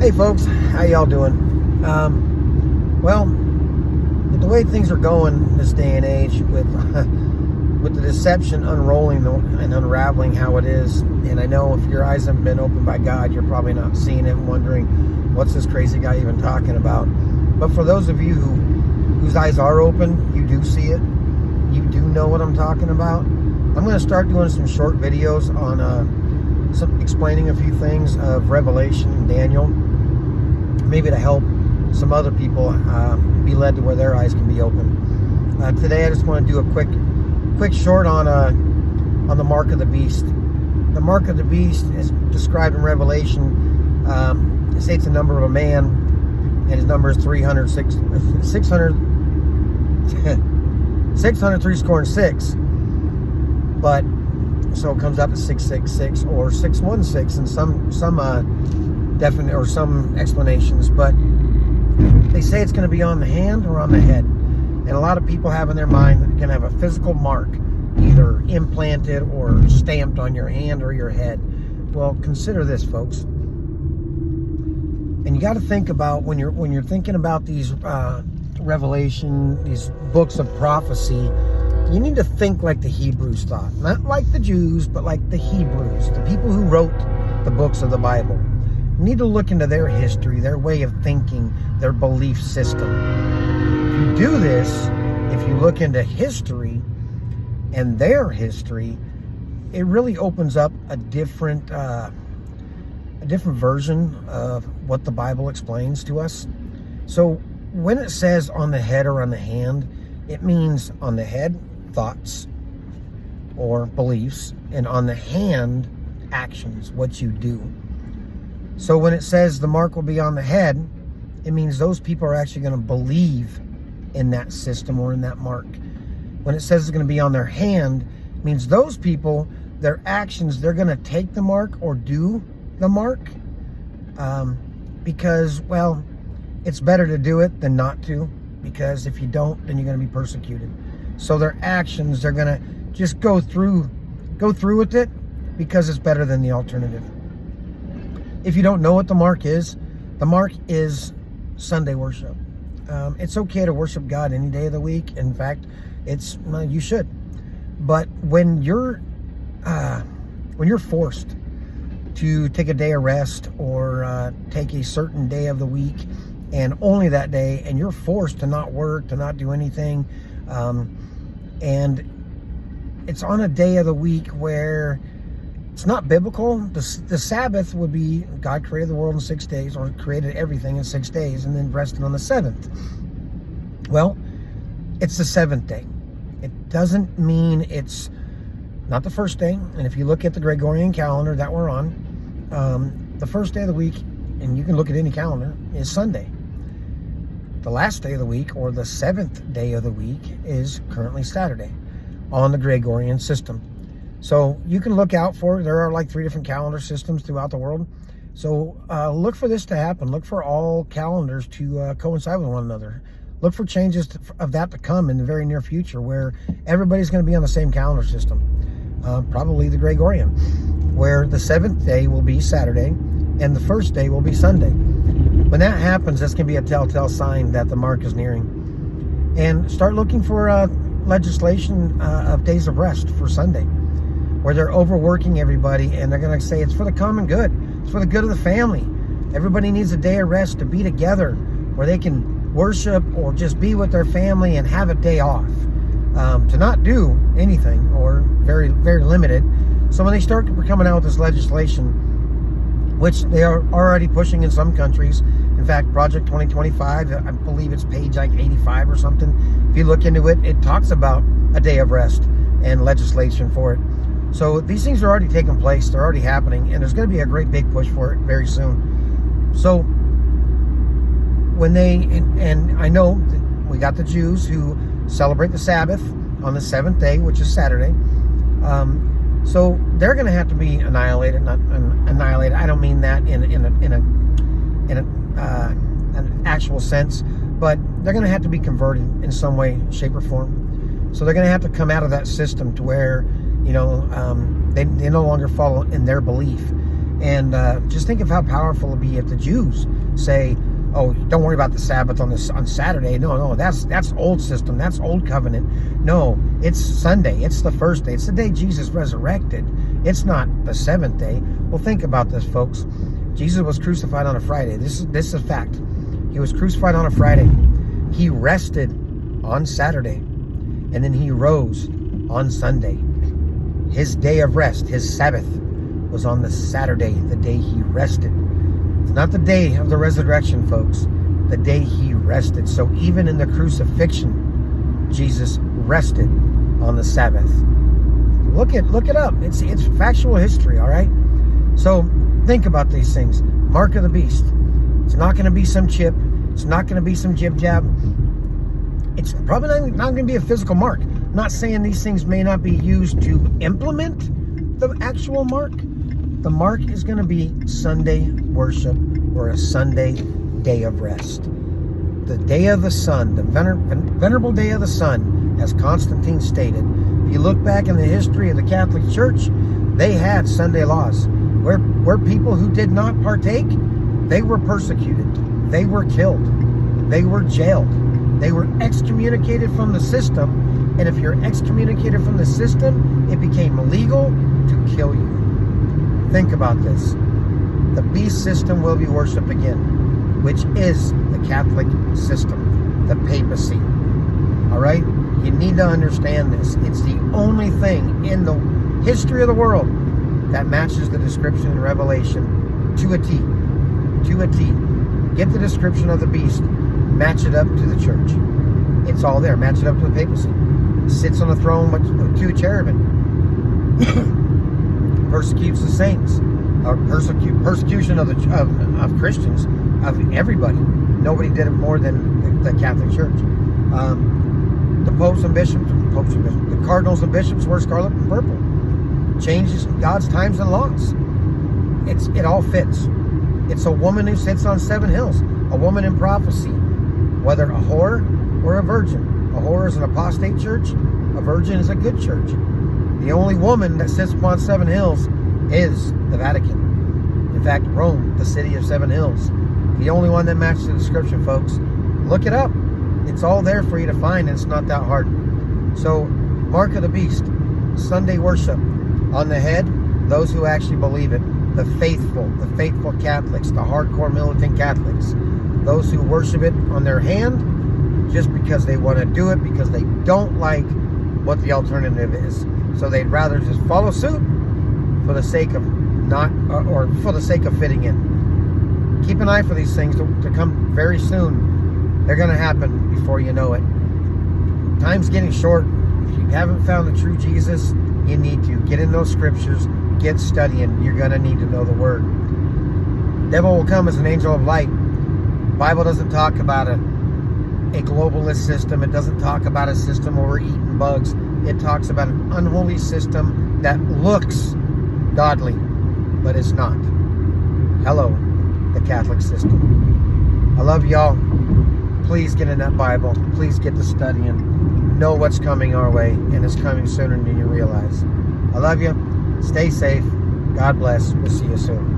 Hey folks, how y'all doing? Well, with the way things are going this day and age, with with the deception unrolling and unraveling how it is, and I know if your eyes haven't been opened by God, you're probably not seeing it and wondering, what's this crazy guy even talking about? But for those of you whose eyes are open, you do see it. You do know what I'm talking about. I'm going to start doing some short videos on explaining a few things of Revelation and Daniel, maybe to help some other people be led to where their eyes can be open. Today I just want to do a quick short on the mark of the beast. The mark of the beast is described in Revelation. It states the number of a man, and his number is 636. But so it comes out to 666 or 616 in some definite or some explanations, but they say it's going to be on the hand or on the head. And a lot of people have in their mind that it can have a physical mark, either implanted or stamped on your hand or your head. Well, consider this, folks. And you got to think about when you're thinking about these Revelation, these books of prophecy, you need to think like the Hebrews thought. Not like the Jews, but like the Hebrews, the people who wrote the books of the Bible. You need to look into their history, their way of thinking, their belief system. If you do this, if you look into history and their history, it really opens up a different version of what the Bible explains to us. So when it says on the head or on the hand, it means on the head, thoughts or beliefs, and on the hand, actions, what you do. So when it says the mark will be on the head, it means those people are actually going to believe in that system or in that mark. When it says it's going to be on their hand, it means those people, their actions, they're going to take the mark or do the mark, because, well, it's better to do it than not to, because if you don't, then you're going to be persecuted. So their actions, they're going to just go through with it, because it's better than the alternative. If you don't know what the mark is Sunday worship. It's okay to worship God any day of the week. In fact, you should. But when you're forced to take a day of rest or take a certain day of the week, and only that day, and you're forced to not work, to not do anything, and it's on a day of the week where it's not biblical. The Sabbath would be, God created the world in 6 days, or created everything in 6 days, and then rested on the seventh. Well, it's the seventh day. It doesn't mean it's not the first day. And if you look at the Gregorian calendar that we're on, the first day of the week, and you can look at any calendar, is Sunday. The last day of the week, or the seventh day of the week, is currently Saturday on the Gregorian system. So you can look out for it. There are like 3 different calendar systems throughout the world. So look for this to happen. Look for all calendars to coincide with one another. Look for changes of that to come in the very near future, where everybody's going to be on the same calendar system. Probably the Gregorian, where the seventh day will be Saturday and the first day will be Sunday. When that happens, that's going to be a telltale sign that the mark is nearing. And start looking for legislation of days of rest for Sunday, where they're overworking everybody, and they're going to say it's for the common good. It's for the good of the family. Everybody needs a day of rest to be together, where they can worship or just be with their family and have a day off, to not do anything, or very, very limited. So when they start coming out with this legislation, which they are already pushing in some countries. In fact, Project 2025, I believe it's page like 85 or something. If you look into it, it talks about a day of rest and legislation for it. So these things are already taking place. They're already happening, and there's going to be a great big push for it very soon. So when and I know that we got the Jews who celebrate the Sabbath on the seventh day, which is Saturday. So they're going to have to be annihilated. Not annihilated. I don't mean that in an actual sense, but they're going to have to be converted in some way, shape, or form. So they're going to have to come out of that system to where, they no longer follow in their belief. And just think of how powerful it'll be if the Jews say, oh, don't worry about the Sabbath on Saturday. No, that's old system. That's old covenant. No, it's Sunday. It's the first day. It's the day Jesus resurrected. It's not the seventh day. Well, think about this, folks. Jesus was crucified on a Friday. This is a fact. He was crucified on a Friday. He rested on Saturday. And then he rose on Sunday. His day of rest, his Sabbath, was on the Saturday, the day he rested. It's not the day of the resurrection, folks. The day he rested. So even in the crucifixion, Jesus rested on the Sabbath. Look it up. It's factual history, all right? So think about these things. Mark of the beast. It's not going to be some chip. It's not going to be some jib-jab. It's probably not going to be a physical mark. I'm not saying these things may not be used to implement the actual mark. The mark is going to be Sunday worship or a Sunday day of rest. The day of the sun, the venerable day of the sun, as Constantine stated. If you look back in the history of the Catholic Church, they had Sunday laws where people who did not partake, they were persecuted, they were killed, they were jailed, they were excommunicated from the system. And if you're excommunicated from the system, it became illegal to kill you. Think about this. The beast system will be worshipped again, which is the Catholic system, the papacy. All right? You need to understand this. It's the only thing in the history of the world that matches the description in Revelation to a T. To a T. Get the description of the beast, match it up to the church. It's all there. Match it up to the papacy. Sits on a throne with two cherubim. Persecutes the saints. Or persecution of Christians, of everybody. Nobody did it more than the Catholic Church. The popes and bishops, the cardinals and bishops wear scarlet and purple. Changes God's times and laws. It all fits. It's a woman who sits on 7 hills. A woman in prophecy. Whether a whore or a virgin. A whore is an apostate church. A virgin is a good church. The only woman that sits upon 7 hills is the Vatican. In fact, Rome, the city of 7 hills. The only one that matches the description, folks. Look it up. It's all there for you to find, and it's not that hard. So, mark of the beast. Sunday worship. On the head, those who actually believe it. The faithful Catholics, the hardcore militant Catholics. Those who worship it on their hand just because they want to do it, because they don't like what the alternative is. So they'd rather just follow suit for the sake of for the sake of fitting in. Keep an eye for these things to come very soon. They're going to happen before you know it. Time's getting short. If you haven't found the true Jesus, you need to get in those scriptures, get studying. You're going to need to know the word. Devil will come as an angel of light. The Bible doesn't talk about a globalist system. It doesn't talk about a system where we're eating bugs. It talks about an unholy system that looks godly, but it's not. Hello, the Catholic system. I love y'all. Please get in that Bible. Please get to studying. Know what's coming our way, and it's coming sooner than you realize. I love you. Stay safe. God bless. We'll see you soon.